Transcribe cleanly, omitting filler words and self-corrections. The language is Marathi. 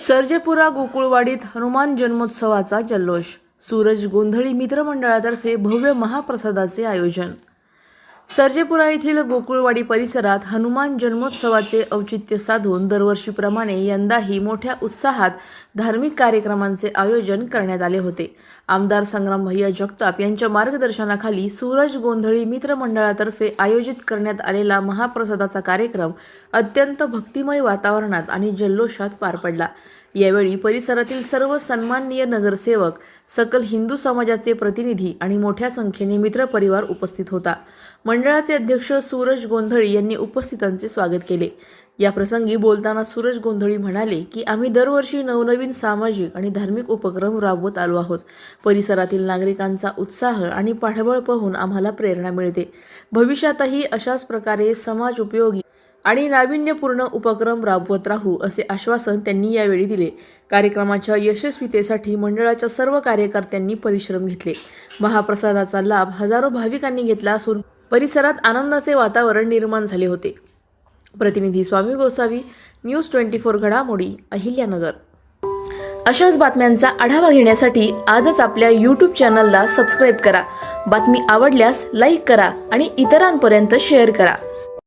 सर्जेपुरा गोकुळवाडीत हनुमान जन्मोत्सवाचा जल्लोष. सूरज गोंधळी मित्रमंडळातर्फे भव्य महाप्रसादाचे आयोजन. सर्जेपुरा येथील गोकुळवाडी परिसरात हनुमान जन्मोत्सवाचे औचित्य साधून दरवर्षीप्रमाणे यंदाही मोठ्या उत्साहात धार्मिक कार्यक्रमांचे आयोजन करण्यात आले होते. आमदार संग्राम भैया जगताप यांच्या मार्गदर्शनाखाली सूरज गोंधळी मित्रमंडळातर्फे आयोजित करण्यात आलेला महाप्रसादाचा कार्यक्रम अत्यंत भक्तिमय वातावरणात आणि जल्लोषात पार पडला. यावेळी परिसरातील सर्व सन्माननीय नगरसेवक, सकल हिंदू समाजाचे प्रतिनिधी आणि मोठ्या संख्येने मित्रपरिवार उपस्थित होता. मंडळाचे अध्यक्ष सूरज गोंधळी यांनी उपस्थितांचे स्वागत केले. या प्रसंगी बोलताना सूरज गोंधळी म्हणाले की आम्ही दरवर्षी नवनवीन सामाजिक आणि धार्मिक उपक्रम राबवत आलो आहोत. परिसरातील नागरिकांचा उत्साह आणि पाठबळ पाहून आम्हाला प्रेरणा मिळते. भविष्यातही अशाच प्रकारे समाज उपयोगी आणि नाविन्यपूर्ण उपक्रम राबवत राहू असे आश्वासन त्यांनी यावेळी दिले. कार्यक्रमाच्या यशस्वीतेसाठी मंडळाच्या सर्व कार्यकर्त्यांनी परिश्रम घेतले. महाप्रसादाचा लाभ हजारो भाविकांनी घेतला असून परिसरात आनंदाचे वातावरण निर्माण झाले होते. प्रतिनिधी स्वामी गोसावी, न्यूज 24 घडामोडी, अहिल्यानगर. अशाच बातम्यांचा आढावा घेण्यासाठी आजच आपल्या YouTube चॅनलला सबस्क्राईब करा. बातमी आवडल्यास लाईक करा आणि इतरांपर्यंत शेअर करा.